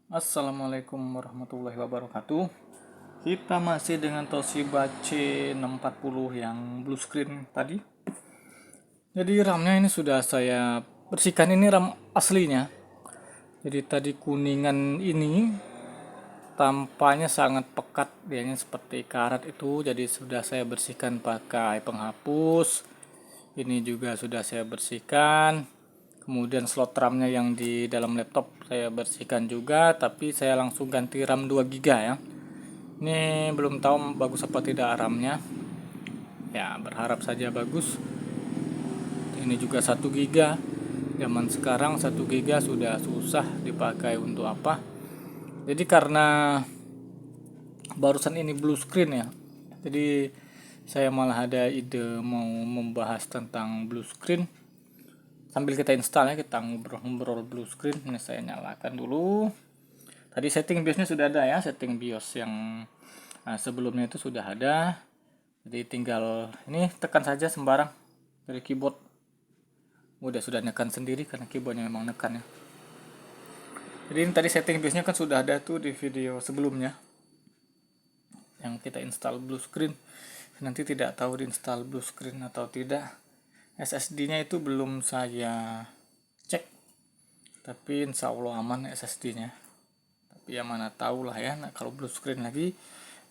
Assalamualaikum warahmatullahi wabarakatuh. Kita masih dengan Toshiba C640 yang blue screen tadi. Jadi RAM-nya ini sudah saya bersihkan, ini RAM aslinya. Jadi tadi kuningan ini tampaknya sangat pekat, dianya seperti karat itu. Jadi sudah saya bersihkan pakai penghapus. Ini juga sudah saya bersihkan. Kemudian slot RAM-nya yang di dalam laptop saya bersihkan juga, tapi saya langsung ganti RAM 2 GB ya. Ini belum tahu bagus apa tidak RAM-nya. Ya, berharap saja bagus. Ini juga 1 GB. Zaman sekarang 1 GB sudah susah dipakai untuk apa. Jadi karena barusan ini blue screen ya. Jadi saya malah ada ide mau membahas tentang blue screen. Sambil kita install ya, kita ngobrol-ngobrol blue screen. Ini saya nyalakan dulu. Tadi setting BIOSnya sudah ada ya, setting BIOS yang sebelumnya itu sudah ada. Jadi tinggal ini tekan saja sembarang dari keyboard. Sudah nekan sendiri karena keyboardnya memang nekan ya. Jadi ini tadi setting BIOSnya kan sudah ada tuh di video sebelumnya yang kita install blue screen. Nanti tidak tahu diinstal blue screen atau tidak. SSD-nya itu belum saya cek, tapi insya Allah aman SSD-nya. Tapi ya mana tahu lah ya. Nah, kalau blue screen lagi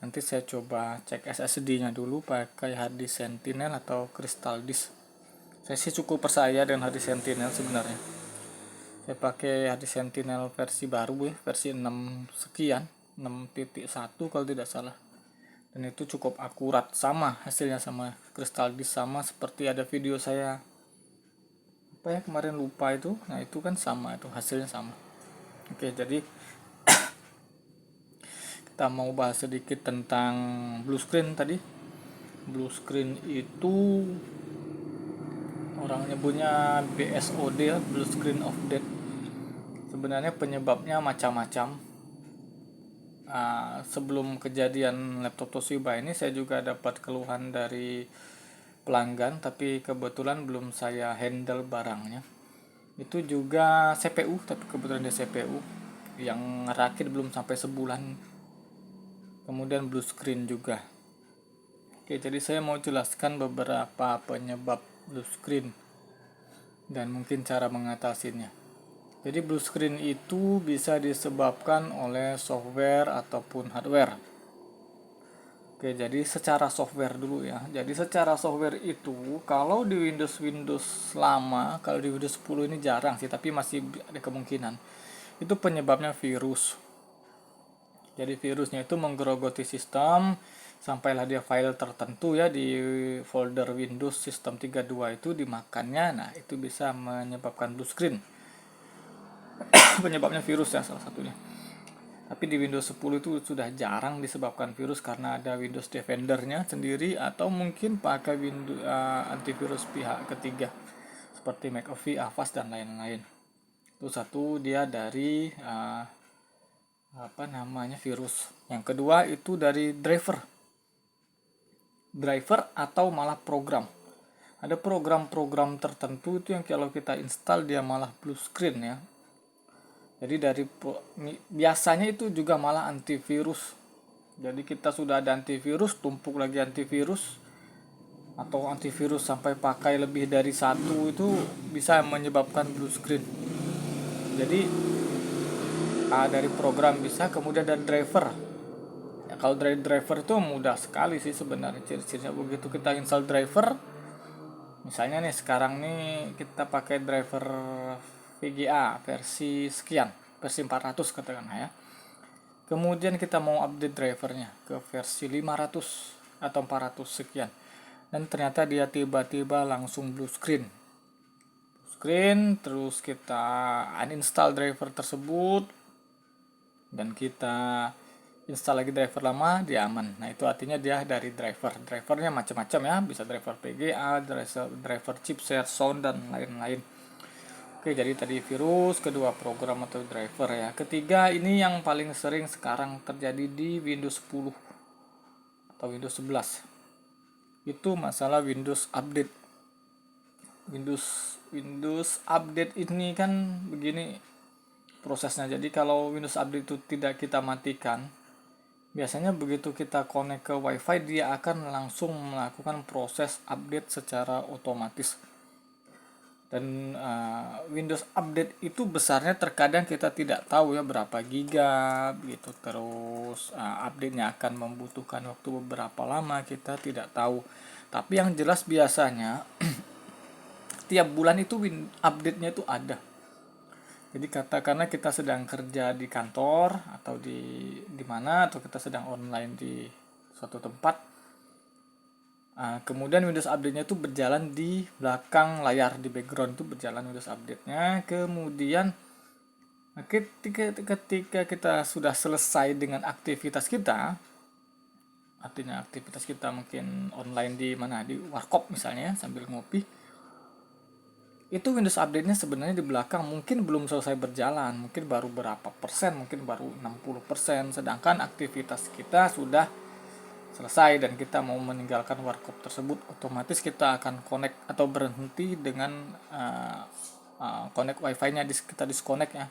nanti saya coba cek SSD-nya dulu pakai hard disk Sentinel atau Crystal disk. Saya sih cukup percaya dengan hard disk Sentinel sebenarnya. Saya pakai hard disk Sentinel versi baru ya, versi 6 sekian, 6.1 kalau tidak salah. Dan itu cukup akurat, sama hasilnya sama Crystal disk, sama seperti ada video saya apa ya kemarin lupa itu. Nah, itu kan sama, itu hasilnya sama. Oke, jadi kita mau bahas sedikit tentang blue screen tadi. Blue screen itu orang nyebutnya BSOD, blue screen of death. Sebenarnya penyebabnya macam-macam. Sebelum kejadian laptop Toshiba ini saya juga dapat keluhan dari pelanggan, tapi kebetulan belum saya handle barangnya. Itu juga CPU, tapi kebetulan dia CPU yang rakit belum sampai sebulan. Kemudian blue screen juga. Oke, jadi saya mau jelaskan beberapa penyebab blue screen dan mungkin cara mengatasinya. Jadi blue screen itu bisa disebabkan oleh software ataupun hardware. Oke, jadi secara software dulu ya. Jadi secara software itu kalau di Windows lama, kalau di Windows 10 ini jarang sih, tapi masih ada kemungkinan. Itu penyebabnya virus. Jadi virusnya itu menggerogoti sistem sampailah dia file tertentu ya di folder Windows System 32 itu dimakannya. Nah, itu bisa menyebabkan blue screen. Penyebabnya virus ya salah satunya. Tapi di Windows 10 itu sudah jarang disebabkan virus karena ada Windows Defender-nya sendiri atau mungkin pakai Windows antivirus pihak ketiga seperti McAfee, Avast dan lain-lain. Itu satu, dia dari virus. Yang kedua itu dari driver atau malah program. Ada program-program tertentu itu yang kalau kita install dia malah blue screen ya. Jadi biasanya itu juga malah antivirus. Jadi kita sudah ada antivirus, tumpuk lagi antivirus, atau antivirus sampai pakai lebih dari satu, itu bisa menyebabkan blue screen. Jadi dari program bisa, kemudian dari driver. Ya, kalau dari driver itu mudah sekali sih sebenarnya ciri-cirinya. Begitu kita install driver, misalnya nih sekarang nih kita pakai driver VGA versi sekian, versi 400 katakanlah ya. Kemudian kita mau update drivernya ke versi 500 atau 400 sekian. Dan ternyata dia tiba-tiba langsung blue screen. Terus kita uninstall driver tersebut dan kita install lagi driver lama, dia aman. Nah, itu artinya dia dari drivernya macam-macam ya, bisa driver PGA, driver chipset, sound dan lain-lain. Oke, jadi tadi virus, kedua program atau driver ya. Ketiga, ini yang paling sering sekarang terjadi di Windows 10 atau Windows 11. Itu masalah Windows update. Windows update ini kan begini, prosesnya. Jadi kalau Windows Update itu tidak kita matikan, biasanya begitu kita connect ke WiFi dia akan langsung melakukan proses update secara otomatis. Dan Windows Update itu besarnya terkadang kita tidak tahu ya berapa giga gitu. Terus update-nya akan membutuhkan waktu beberapa lama, kita tidak tahu. Tapi yang jelas biasanya tiap bulan itu update-nya itu ada. Jadi katakanlah kita sedang kerja di kantor atau di mana, atau kita sedang online di suatu tempat. Kemudian Windows Update-nya itu berjalan di belakang layar, di background itu berjalan Windows Update-nya. Kemudian ketika kita sudah selesai dengan aktivitas kita, artinya aktivitas kita mungkin online di mana, di warkop misalnya sambil ngopi, itu Windows Update-nya sebenarnya di belakang mungkin belum selesai berjalan, mungkin baru berapa persen, mungkin baru 60%, sedangkan aktivitas kita sudah selesai dan kita mau meninggalkan warkop tersebut, otomatis kita akan connect atau berhenti dengan connect wifi-nya, kita disconnect ya.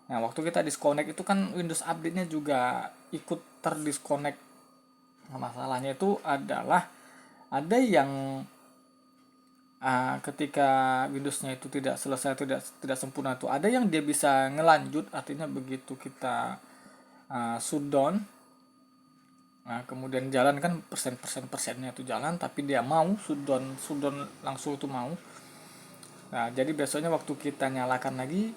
Nah, waktu kita disconnect itu kan Windows Update-nya juga ikut terdisconnect. Nah, masalahnya itu adalah ada yang ketika Windows-nya itu tidak selesai, tidak sempurna, itu ada yang dia bisa ngelanjut, artinya begitu kita shutdown, nah kemudian jalan kan persennya itu jalan, tapi dia mau shutdown langsung itu mau. Nah jadi besoknya waktu kita nyalakan lagi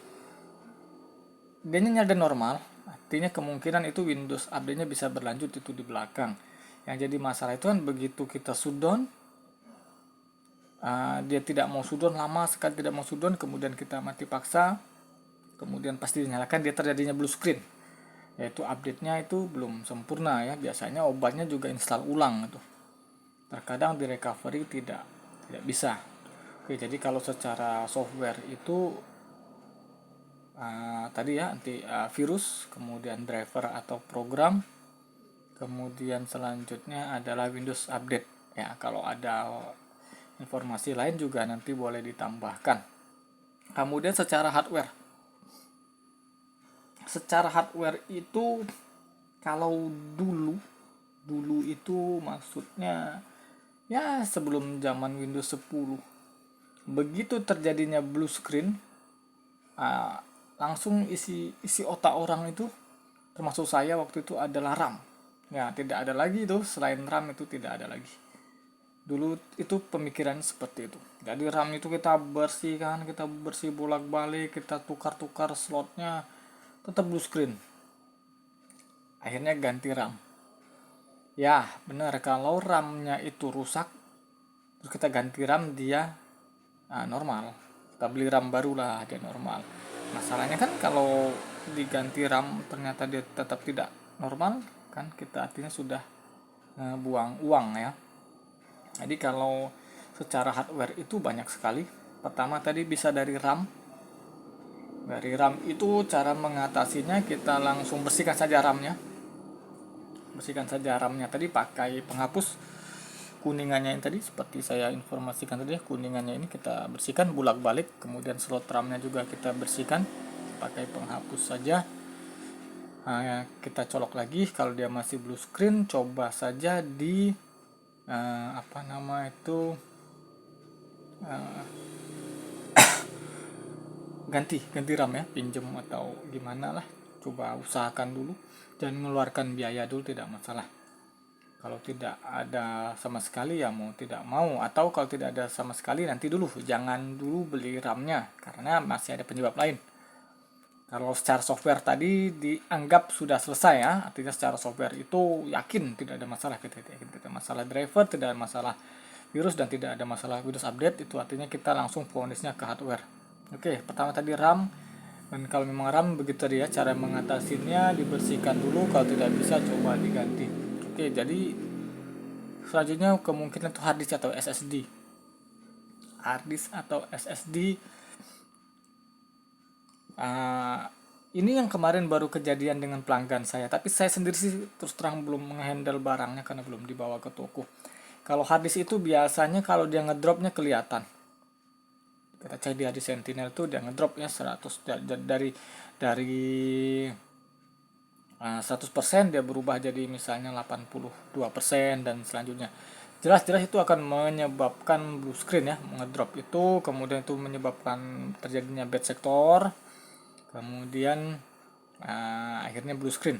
dia nyala normal, artinya kemungkinan itu Windows Update-nya bisa berlanjut itu di belakang. Yang jadi masalah itu kan begitu kita shutdown, dia tidak mau shutdown, lama sekali tidak mau shutdown, kemudian kita mati paksa, kemudian pasti dinyalakan, dia terjadinya blue screen, yaitu update-nya itu belum sempurna ya. Biasanya obatnya juga install ulang itu. Terkadang di recovery tidak bisa. Oke, jadi kalau secara software itu tadi ya anti virus, kemudian driver atau program, kemudian selanjutnya adalah Windows Update ya. Kalau ada informasi lain juga nanti boleh ditambahkan. Kemudian secara hardware itu kalau dulu itu maksudnya ya sebelum zaman Windows 10, begitu terjadinya blue screen, langsung isi otak orang itu, termasuk saya waktu itu, adalah RAM ya. Tidak ada lagi itu, selain RAM itu tidak ada lagi. Dulu itu pemikiran seperti itu. Jadi RAM itu kita bersih bolak-balik, kita tukar slotnya, tetap blue screen. Akhirnya ganti RAM. Ya benar, kalau RAM-nya itu rusak terus kita ganti RAM, dia normal. Kita beli RAM baru lah, dia normal. Masalahnya kan kalau diganti RAM ternyata dia tetap tidak normal, kan kita artinya sudah buang uang ya. Jadi kalau secara hardware itu banyak sekali. Pertama tadi bisa dari RAM. Dari RAM itu cara mengatasinya, kita langsung bersihkan saja RAM-nya. Tadi pakai penghapus kuningannya yang tadi seperti saya informasikan tadi, kuningannya ini kita bersihkan bolak-balik. Kemudian slot RAM-nya juga kita bersihkan pakai penghapus saja. Kita colok lagi. Kalau dia masih blue screen, coba saja di ganti RAM ya, pinjem atau gimana lah, coba usahakan dulu dan mengeluarkan biaya dulu, tidak masalah. Kalau tidak ada sama sekali ya mau tidak mau, atau kalau tidak ada sama sekali nanti dulu, jangan dulu beli RAM-nya karena masih ada penyebab lain. Kalau secara software tadi dianggap sudah selesai ya, artinya secara software itu yakin tidak ada masalah, tidak ada masalah driver, tidak ada masalah virus, dan tidak ada masalah Windows Update, itu artinya kita langsung fokusnya ke hardware. Oke, pertama tadi RAM, dan kalau memang RAM begitu tadi ya, cara mengatasinya dibersihkan dulu, kalau tidak bisa coba diganti. Oke, jadi selanjutnya kemungkinan itu hard disk atau SSD. Ini yang kemarin baru kejadian dengan pelanggan saya, tapi saya sendiri sih terus terang belum menghandle barangnya karena belum dibawa ke toko. Kalau hard disk itu biasanya kalau dia ngedropnya kelihatan. Kita cek di harddisk Sentinel itu dia ngedrop ya 100 dari 100% dia berubah jadi misalnya 82% dan selanjutnya. Jelas-jelas itu akan menyebabkan blue screen ya, ngedrop itu, kemudian itu menyebabkan terjadinya bad sector, kemudian akhirnya blue screen.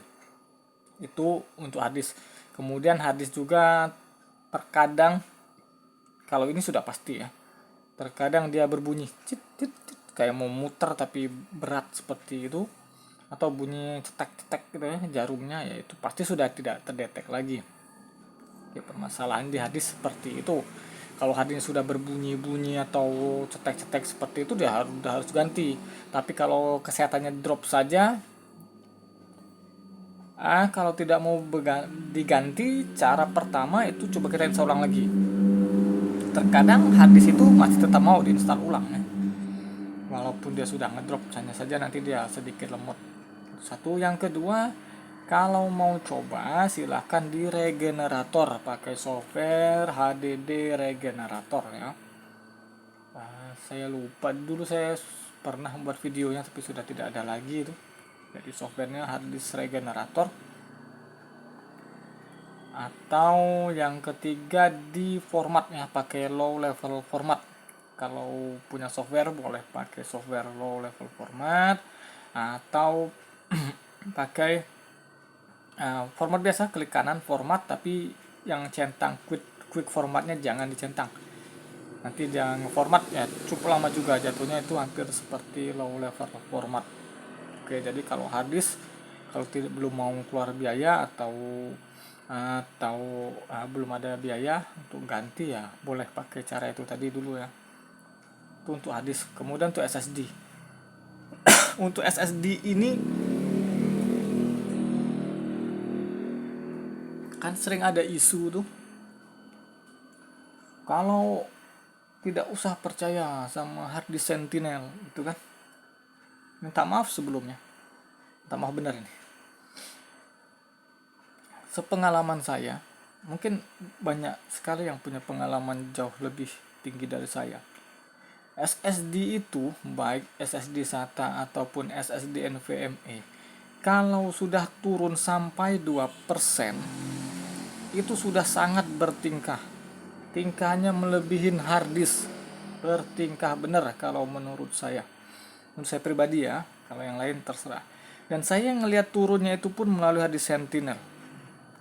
Itu untuk harddisk. Kemudian harddisk juga terkadang, kalau ini sudah pasti ya, terkadang dia berbunyi cit, cit, cit, kayak mau muter tapi berat seperti itu, atau bunyi cetek-cetek gitu ya jarumnya, ya itu pasti sudah tidak terdetek lagi. Ya, permasalahan di harddisk seperti itu. Kalau harddisk sudah berbunyi-bunyi atau cetek-cetek seperti itu, dia harus ganti. Tapi kalau kesehatannya drop saja, kalau tidak mau diganti, cara pertama itu coba kita install ulang lagi. Terkadang harddisk itu masih tetap mau diinstal ulang ya, walaupun dia sudah ngedrop, hanya saja nanti dia sedikit lemot. Satu. Yang kedua, kalau mau coba silahkan di regenerator, pakai software HDD regenerator ya. Saya lupa, dulu saya pernah membuat videonya tapi sudah tidak ada lagi itu. Jadi softwarenya harddisk regenerator. Atau yang ketiga di formatnya, pakai low level format. Kalau punya software boleh pakai software low level format, atau pakai format biasa, klik kanan format, tapi yang centang quick formatnya jangan dicentang, nanti dia ngeformat ya cukup lama juga, jatuhnya itu hampir seperti low level format. Oke, jadi kalau harddisk, kalau belum mau keluar biaya atau belum ada biaya untuk ganti, ya boleh pakai cara itu tadi dulu ya. Itu untuk harddisk. Kemudian untuk SSD. Untuk SSD ini kan sering ada isu tuh, kalau tidak usah percaya sama harddisk Sentinel itu kan. Minta maaf sebelumnya, minta maaf benar ini. Sepengalaman saya, mungkin banyak sekali yang punya pengalaman jauh lebih tinggi dari saya. SSD itu, baik SSD SATA ataupun SSD NVMe, kalau sudah turun sampai 2%, itu sudah sangat bertingkah. Tingkahnya melebihin harddisk. Bertingkah bener kalau menurut saya. Menurut saya pribadi ya, kalau yang lain terserah. Dan saya ngelihat turunnya itu pun melalui harddisk Sentinel.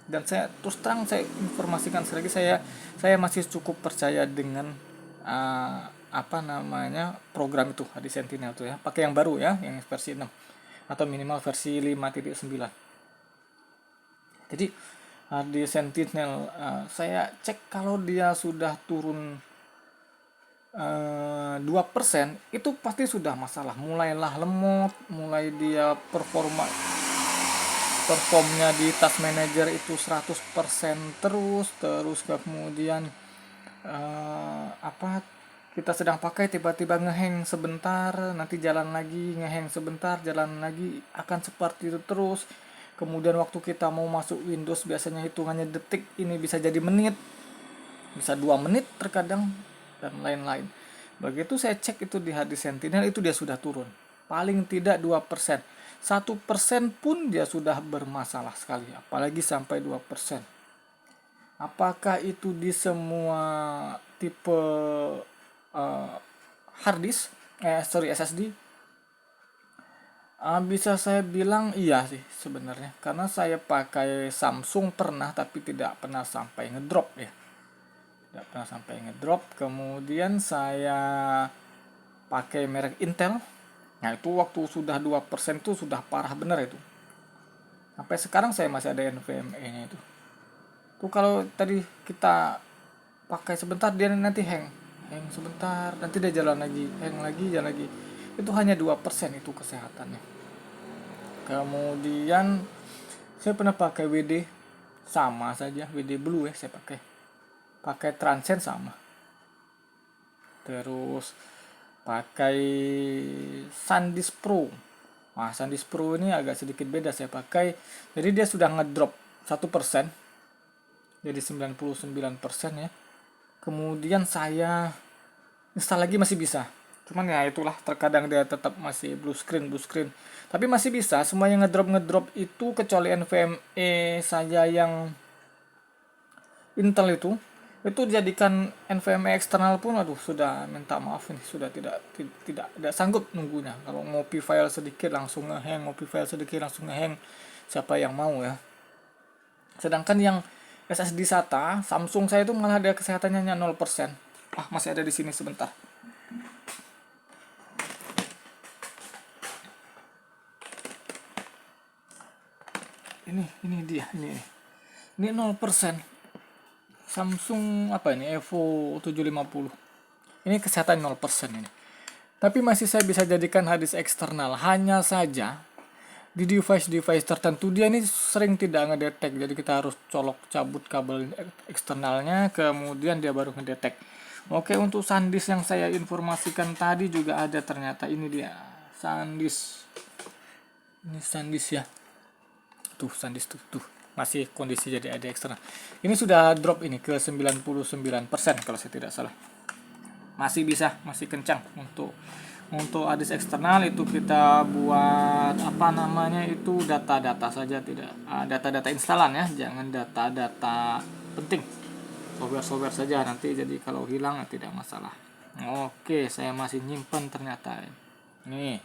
Dan saya terus terang saya informasikan sekali lagi, saya masih cukup percaya dengan program itu harddisk Sentinel itu ya. Pakai yang baru ya, yang versi 6 atau minimal versi 5.9. Jadi harddisk Sentinel, saya cek kalau dia sudah turun 2%, itu pasti sudah masalah. Mulailah lemot, mulai dia performnya di task manager itu 100% terus kemudian kita sedang pakai tiba-tiba ngehang sebentar, nanti jalan lagi, ngehang sebentar, jalan lagi, akan seperti itu terus. Kemudian waktu kita mau masuk Windows biasanya hitungannya detik, ini bisa jadi menit, bisa 2 menit terkadang, dan lain-lain. Begitu saya cek itu di harddisk Sentinel, itu dia sudah turun. Paling tidak 2%. 1% pun dia sudah bermasalah sekali, apalagi sampai 2%. Apakah itu di semua tipe harddisk, SSD? Bisa saya bilang iya sih sebenarnya, karena saya pakai Samsung pernah, tapi tidak pernah sampai ngedrop ya. Tidak pernah sampai ngedrop. Kemudian saya pakai merek Intel. Nah itu waktu sudah 2% itu sudah parah bener itu. Sampai sekarang saya masih ada NVMe-nya itu. Tuh kalau tadi kita pakai sebentar dia nanti hang sebentar, nanti dia jalan lagi, hang lagi, jalan lagi. Itu hanya 2% itu kesehatannya. Kemudian saya pernah pakai WD, sama saja, WD Blue ya saya pakai Transcend sama. Terus pakai SanDisk Pro. Nah, SanDisk Pro ini agak sedikit beda saya pakai. Jadi dia sudah ngedrop 1%. Jadi 99% ya. Kemudian saya install lagi masih bisa. Cuman ya itulah, terkadang dia tetap masih blue screen. Tapi masih bisa semuanya ngedrop itu kecuali NVMe saja yang Intel itu dijadikan NVMe eksternal pun aduh sudah minta maaf ini, sudah tidak sanggup nunggunya. Kalau ngopi file sedikit langsung ngehang, siapa yang mau ya. Sedangkan yang SSD SATA Samsung saya itu malah ada kesehatannya 0%. Masih ada di sini sebentar. Ini dia, ini 0%. Samsung apa ini, Evo 750. Ini kesehatan 0% ini. Tapi masih saya bisa jadikan harddisk eksternal. Hanya saja di device tertentu dia ini sering tidak ngedetek. Jadi kita harus cabut kabel eksternalnya, kemudian dia baru ngedetek. Oke, untuk SanDisk yang saya informasikan tadi juga ada ternyata. Ini dia SanDisk. Ini SanDisk ya. SanDisk tuh. Masih kondisi jadi ada eksternal. Ini sudah drop ini ke 99% kalau saya tidak salah. Masih bisa, masih kencang untuk harddisk eksternal. Itu kita buat itu data-data saja, tidak data-data instalan ya, jangan data-data penting, software saja. Nanti jadi kalau hilang tidak masalah. Oke, saya masih nyimpan ternyata. Nih,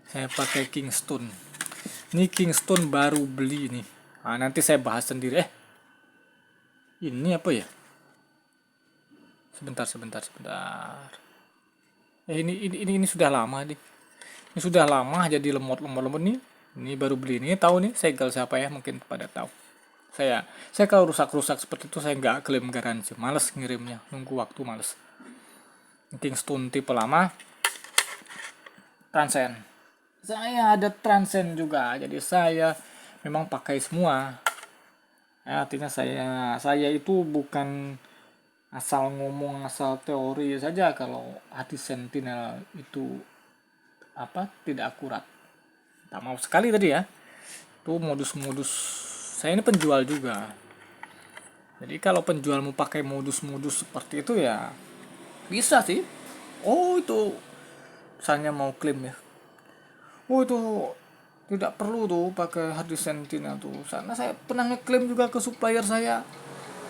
saya pakai Kingston. Ini Kingston baru beli nih. Nanti saya bahas sendiri. Ini apa ya? Sebentar. Ini sudah lama nih. Ini sudah lama jadi lemot nih. Ini baru beli ini. Tahu nih segel siapa ya? Mungkin pada tahu. Saya kalau rusak seperti itu saya nggak klaim garansi. Males ngirimnya. Nunggu waktu males. Kingston tipe lama. Transcend. Saya ada Transcend juga. Jadi saya memang pakai semua. Artinya saya itu bukan asal ngomong, asal teori saja kalau harddisk Sentinel itu tidak akurat. Tak mau sekali tadi ya. Itu modus-modus. Saya ini penjual juga. Jadi kalau penjual mau pakai modus-modus seperti itu ya bisa sih. Itu misalnya mau klaim ya. Itu tidak perlu tuh pakai harddisk Sentinel tuh. Karena saya pernah ngeklaim juga ke supplier saya.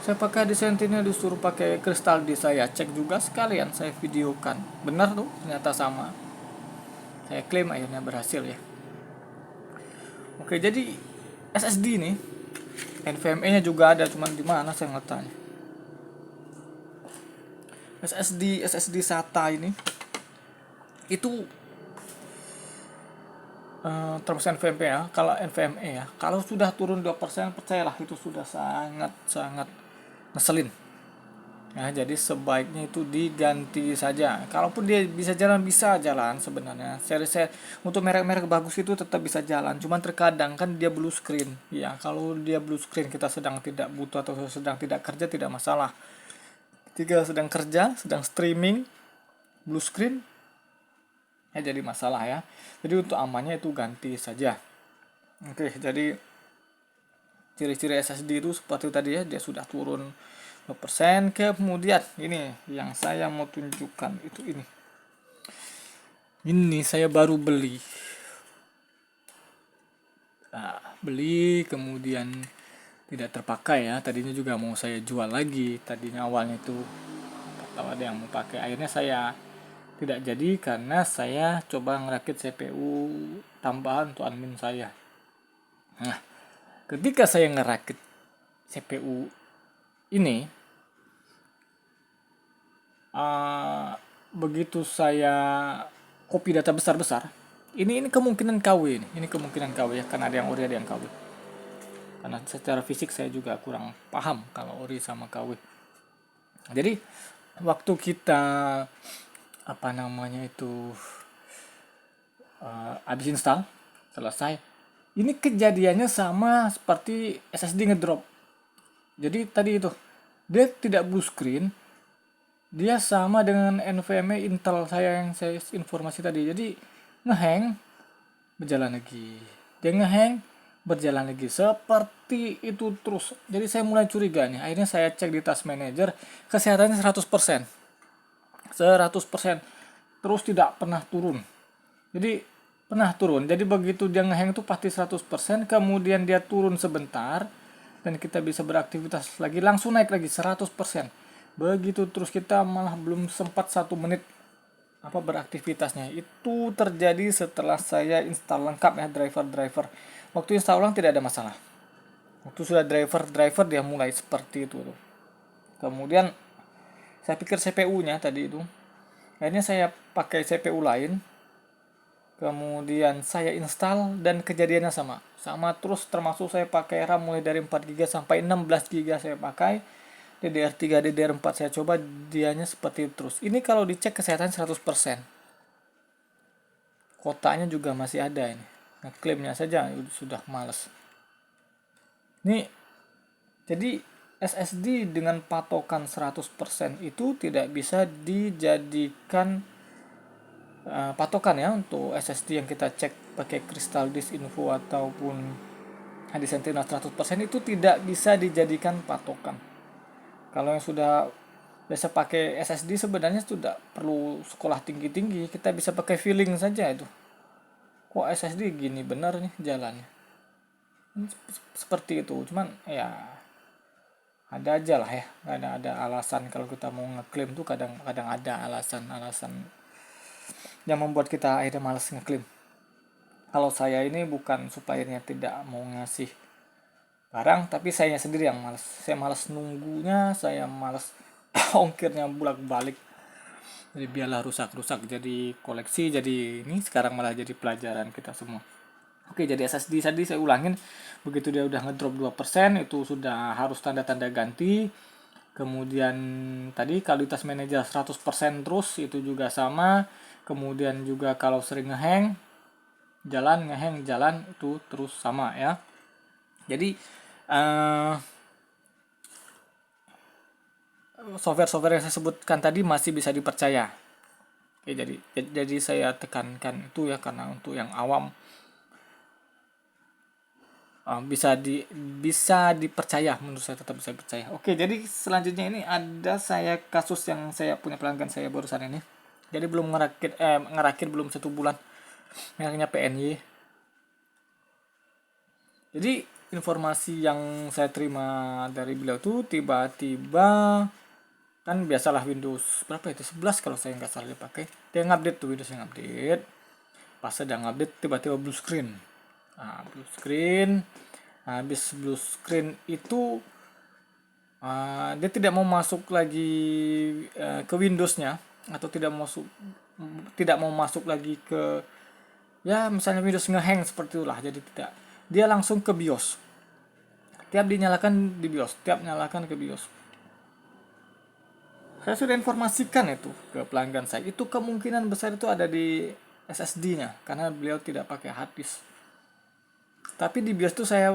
Saya pakai harddisk Sentinel disuruh pakai kristal disk, saya cek juga sekalian, saya videokan. Benar tuh, ternyata sama. Saya klaim akhirnya berhasil ya. Oke, jadi SSD nih NVMe-nya juga ada, cuman di mana saya ngetanya. SSD SATA ini itu terus NVMe ya. Kalau NVMe ya, kalau sudah turun 2%, percayalah itu sudah sangat ngeselin. Ya, jadi sebaiknya itu diganti saja. Kalaupun dia bisa jalan sebenarnya. Seri untuk merek-merek bagus itu tetap bisa jalan. Cuman terkadang kan dia blue screen. Ya, kalau dia blue screen kita sedang tidak butuh atau sedang tidak kerja tidak masalah. Jika sedang kerja, sedang streaming, blue screen ya jadi masalah ya. Jadi untuk amannya itu ganti saja. Oke, jadi ciri-ciri SSD itu seperti tadi ya, dia sudah turun 2%. Kemudian ini yang saya mau tunjukkan itu ini saya baru beli. Kemudian tidak terpakai ya. Tadinya juga mau saya jual lagi. Tadinya awalnya itu tahu ada yang mau pakai. Akhirnya saya tidak jadi karena saya coba ngerakit CPU tambahan untuk admin saya. Nah, ketika saya ngerakit CPU ini, begitu saya copy data besar-besar, ini kemungkinan KW ini kemungkinan KW ya, karena ada yang ori ada yang KW. Karena secara fisik saya juga kurang paham kalau ori sama KW. Jadi waktu kita habis install selesai, ini kejadiannya sama seperti SSD ngedrop. Jadi tadi itu dia tidak blue screen, dia sama dengan NVMe Intel saya yang saya informasi tadi. Jadi ngehang berjalan lagi, dia ngehang berjalan lagi seperti itu terus. Jadi saya mulai curiga nih. Akhirnya saya cek di task manager, kesehatannya 100%. terus tidak pernah turun. Jadi pernah turun. Jadi begitu dia ngehang itu pasti 100%, kemudian dia turun sebentar dan kita bisa beraktivitas lagi, langsung naik lagi 100%. Begitu terus, kita malah belum sempat 1 menit beraktivitasnya. Itu terjadi setelah saya install lengkap ya driver. Waktu install ulang tidak ada masalah. Waktu sudah driver dia mulai seperti itu tuh. Kemudian saya pikir CPU-nya tadi itu. Akhirnya saya pakai CPU lain. Kemudian saya install dan kejadiannya sama terus, termasuk saya pakai RAM mulai dari 4 GB sampai 16 GB saya pakai. DDR3, DDR4 saya coba, dianya seperti itu terus. Ini kalau dicek kesehatan 100%. Kotanya juga masih ada ini. Ngeklaimnya saja sudah males. Nih, jadi SSD dengan patokan 100% itu tidak bisa dijadikan patokan ya untuk SSD yang kita cek pakai Crystal Disk Info ataupun di Sentinel 100% itu tidak bisa dijadikan patokan. Kalau yang sudah biasa pakai SSD sebenarnya sudah perlu sekolah tinggi-tinggi, kita bisa pakai feeling saja itu. Kok SSD gini benar nih jalannya. Seperti itu, cuman ya ada aja lah ya, ada alasan kalau kita mau ngeklaim tuh, kadang-kadang ada alasan yang membuat kita akhirnya malas ngeklaim. Kalau saya ini bukan supaya tidak mau ngasih barang, tapi saya sendiri yang malas. Saya malas nunggunya, saya malas ongkirnya bolak-balik. Jadi biarlah rusak-rusak jadi koleksi, jadi ini sekarang malah jadi pelajaran kita semua. Oke, jadi SSD tadi saya ulangin, begitu dia udah ngedrop 2% itu sudah harus tanda-tanda ganti. Kemudian tadi kualitas manajer 100% terus itu juga sama. Kemudian juga kalau sering ngehang jalan itu terus sama ya. Jadi software-software yang saya sebutkan tadi masih bisa dipercaya. Oke, jadi saya tekankan itu ya, karena untuk yang awam bisa dipercaya, menurut saya tetap bisa dipercaya. Oke, jadi selanjutnya ini ada saya kasus yang saya punya pelanggan saya barusan ini. Jadi belum ngerakit belum 1 bulan, mereknya PNY. Jadi informasi yang saya terima dari beliau tuh tiba-tiba, kan biasalah Windows berapa itu, 11 kalau saya nggak salah dipakai, dia ngupdate tuh, Windows yang update. Pas sedang update tiba-tiba blue screen. Habis blue screen itu dia tidak mau masuk lagi ke Windowsnya, atau tidak mau masuk lagi ke, ya misalnya Windows ngehang seperti itulah. Jadi tidak, dia langsung ke BIOS. Tiap dinyalakan di BIOS, tiap nyalakan ke BIOS. Saya sudah informasikan itu ke pelanggan saya, itu kemungkinan besar itu ada di SSD-nya, karena beliau tidak pakai hard disk. Tapi di BIOS itu saya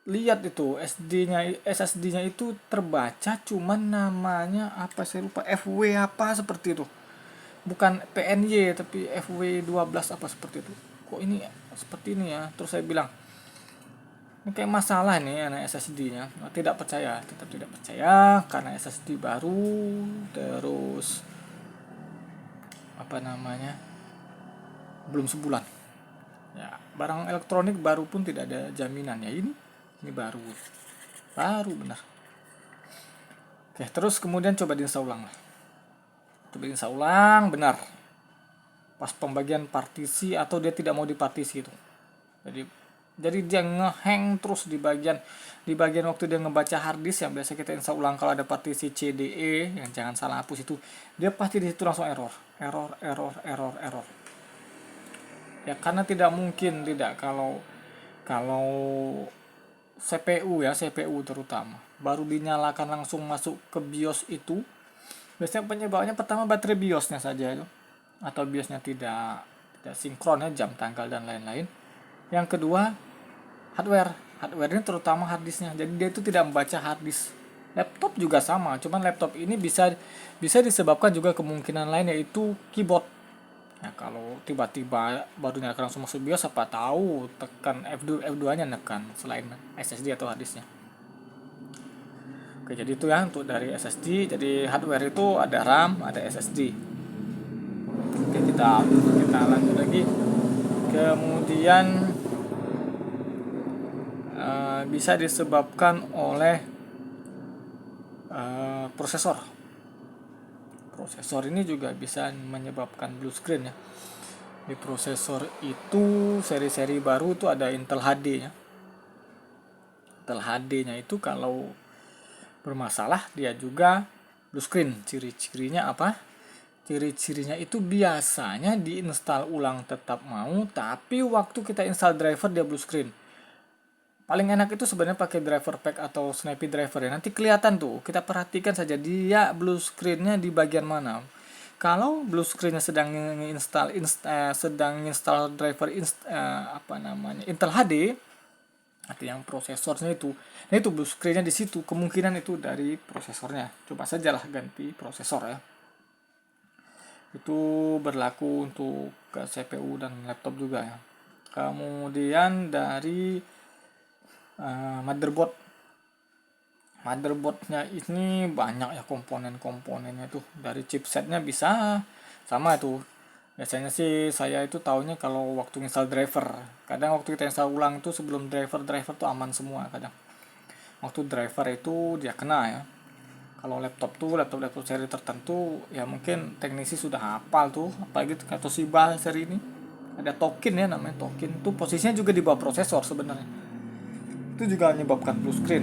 lihat itu SSD-nya itu terbaca, cuman namanya apa saya lupa, FW apa seperti itu. Bukan PNY tapi FW12 apa seperti itu. Kok ini seperti ini ya? Terus saya bilang, ini kayak masalah nih anak SSD-nya. Tetap tidak percaya karena SSD baru, terus belum sebulan. Ya, barang elektronik baru pun tidak ada jaminan ya. Ini baru benar. Oke, terus kemudian coba diinstal ulang. Benar. Pas pembagian partisi, atau dia tidak mau dipartisi itu. Jadi dia ngehang terus di bagian waktu dia ngebaca harddisk yang biasa kita install ulang kalau ada partisi CDE, yang jangan salah hapus itu, dia pasti di situ langsung error. Ya karena tidak mungkin kalau CPU terutama baru dinyalakan langsung masuk ke BIOS itu, biasanya penyebabnya pertama baterai BIOSnya saja itu, atau BIOSnya tidak sinkron ya, jam tanggal dan lain-lain. Yang kedua, hardware ini terutama harddisknya, jadi dia itu tidak membaca harddisk. Laptop juga sama, cuman laptop ini bisa disebabkan juga kemungkinan lain, yaitu keyboard. Ya kalau tiba-tiba baru nyalakan langsung masuk BIOS, siapa tahu tekan F2-nya nekan selain SSD atau harddisknya. Oke, jadi itu ya untuk dari SSD. Jadi hardware itu ada RAM, ada SSD. mantap. Kita lanjut lagi. Kemudian bisa disebabkan oleh prosesor. Prosesor ini juga bisa menyebabkan blue screen ya. Di prosesor itu seri-seri baru itu ada Intel HD ya. Intel HD-nya itu kalau bermasalah dia juga blue screen. Ciri-cirinya apa? Ciri-cirinya itu biasanya diinstal ulang tetap mau, tapi waktu kita install driver dia blue screen. Paling enak itu sebenarnya pakai driver pack atau snappy driver ya. Nanti kelihatan tuh, kita perhatikan saja dia blue screen-nya di bagian mana. Kalau blue screen-nya sedang install driver Intel HD, atau yang prosesornya itu, nah itu blue screen-nya di situ, kemungkinan itu dari prosesornya. Coba sajalah ganti prosesor ya. Itu berlaku untuk ke CPU dan laptop juga ya. Kemudian dari motherboardnya ini banyak ya komponen-komponennya tuh. Dari chipsetnya bisa sama itu. Biasanya sih saya itu taunya kalau waktu install driver. Kadang waktu kita install ulang itu sebelum driver tuh aman semua kadang. Waktu driver itu dia kena ya. Kalau laptop seri tertentu ya mungkin teknisi sudah hafal tuh, apalagi kayak Toshiba seri ini. Ada token ya, namanya token. Itu posisinya juga di bawah prosesor sebenarnya. Itu juga menyebabkan blue screen.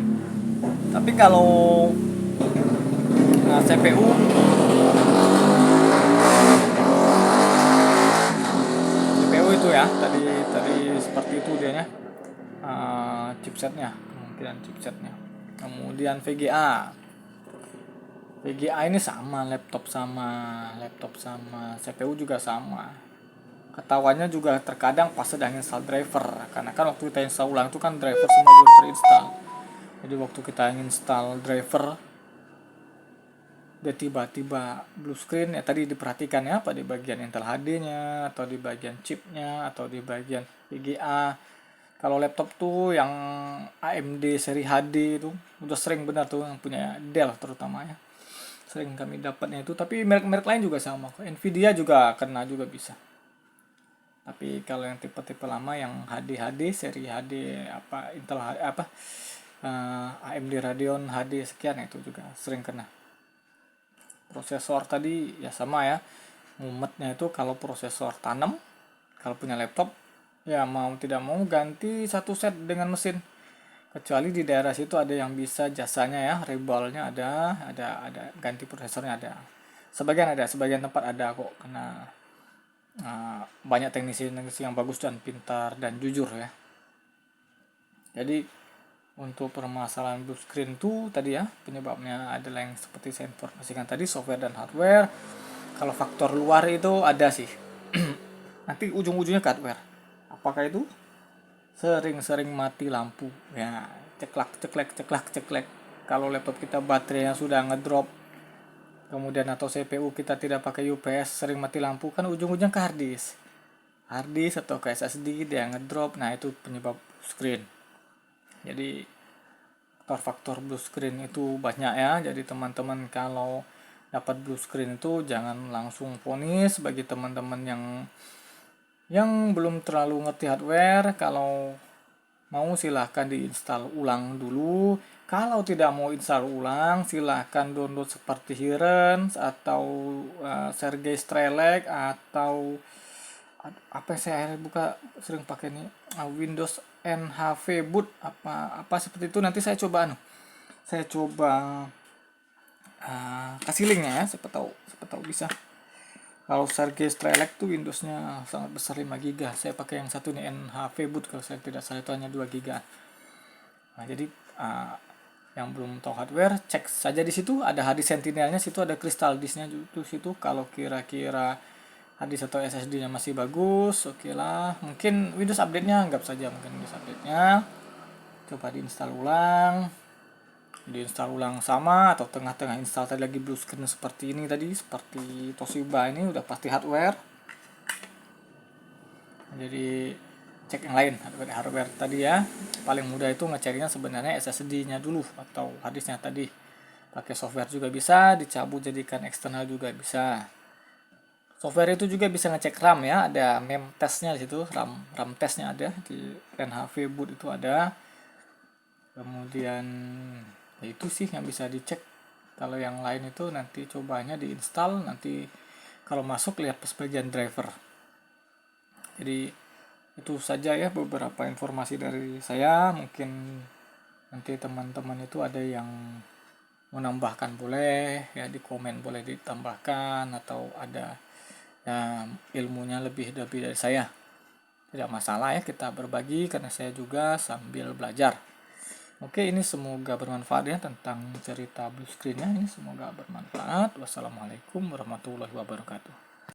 Tapi kalau CPU itu ya tadi seperti itu dia ya, chipsetnya, kemungkinan chipsetnya. Kemudian VGA ini sama laptop sama CPU juga sama. Ketahuannya juga terkadang pas sedang install driver, karena kan waktu kita install ulang itu kan driver semua belum terinstall. Jadi waktu kita install driver dia tiba-tiba blue screen ya, tadi diperhatikan ya, apa di bagian Intel HD-nya atau di bagian chipnya atau di bagian VGA. Kalau laptop tuh yang AMD seri HD itu udah sering benar tuh, yang punya Dell terutama ya. Sering kami dapatnya itu, tapi merek-merek lain juga sama. Nvidia juga kena juga bisa. Tapi kalau yang tipe-tipe lama yang HD seri HD Intel AMD Radeon HD sekian itu juga sering kena. Prosesor tadi ya sama ya. Mumetnya itu kalau prosesor tanam, kalau punya laptop ya mau tidak mau ganti satu set dengan mesin. Kecuali di daerah situ ada yang bisa jasanya ya, ribalnya ada ganti prosesornya ada. Sebagian tempat ada kok, karena banyak teknisi yang bagus dan pintar dan jujur ya. Jadi untuk permasalahan blue screen itu tadi ya, penyebabnya adalah yang seperti saya informasikan tadi, software dan hardware. Kalau faktor luar itu ada sih. Nanti ujung-ujungnya ke hardware. Apakah itu? Sering-sering mati lampu ya, ceklek. Kalau laptop kita baterainya sudah ngedrop, kemudian atau CPU kita tidak pakai UPS, sering mati lampu, kan ujung-ujungnya ke hard disk atau ke SSD dia ngedrop. Nah itu penyebab blue screen. Jadi faktor blue screen itu banyak ya. Jadi teman-teman kalau dapat blue screen itu jangan langsung vonis. Bagi teman-teman yang belum terlalu ngerti hardware, kalau mau silahkan diinstal ulang dulu. Kalau tidak mau install ulang, silahkan download seperti Hirens atau Sergey Strelec atau apa saya sering pakai ini, Windows NHV Boot apa seperti itu. Nanti saya coba kasih linknya ya, siapa tahu bisa. Kalau Sergey Strelec tuh Windowsnya sangat besar, 5 GB. Saya pakai yang satu nih, NHV Boot kalau saya tidak salah, itu hanya 2 GB. Nah, jadi yang belum tahu hardware, cek saja di situ ada hard disk Sentinelnya, situ ada crystal disknya di situ. Kalau kira-kira hard disk atau SSD-nya masih bagus, oke lah. Mungkin Windows update-nya anggap saja Windows update-nya. Coba diinstal ulang sama, atau tengah-tengah install tadi lagi blue screen seperti ini tadi, seperti Toshiba ini udah pasti hardware. Jadi cek yang lain, hardware tadi ya. Paling mudah itu ngeceknya sebenarnya SSD-nya dulu atau harddisknya tadi. Pakai software juga bisa, dicabut jadikan eksternal juga bisa. Software itu juga bisa ngecek RAM ya, ada mem testnya di situ, RAM testnya ada di NHV boot itu ada. Kemudian ya itu sih yang bisa dicek. Kalau yang lain itu nanti cobanya diinstal, nanti kalau masuk lihat pas bagian driver. Jadi itu saja ya beberapa informasi dari saya. Mungkin nanti teman-teman itu ada yang menambahkan boleh ya, di komen boleh ditambahkan, atau ada ya ilmunya lebih dari saya, tidak masalah ya, kita berbagi karena saya juga sambil belajar. Oke, ini semoga bermanfaat ya tentang cerita blue screen-nya, ini semoga bermanfaat. Wassalamualaikum warahmatullahi wabarakatuh.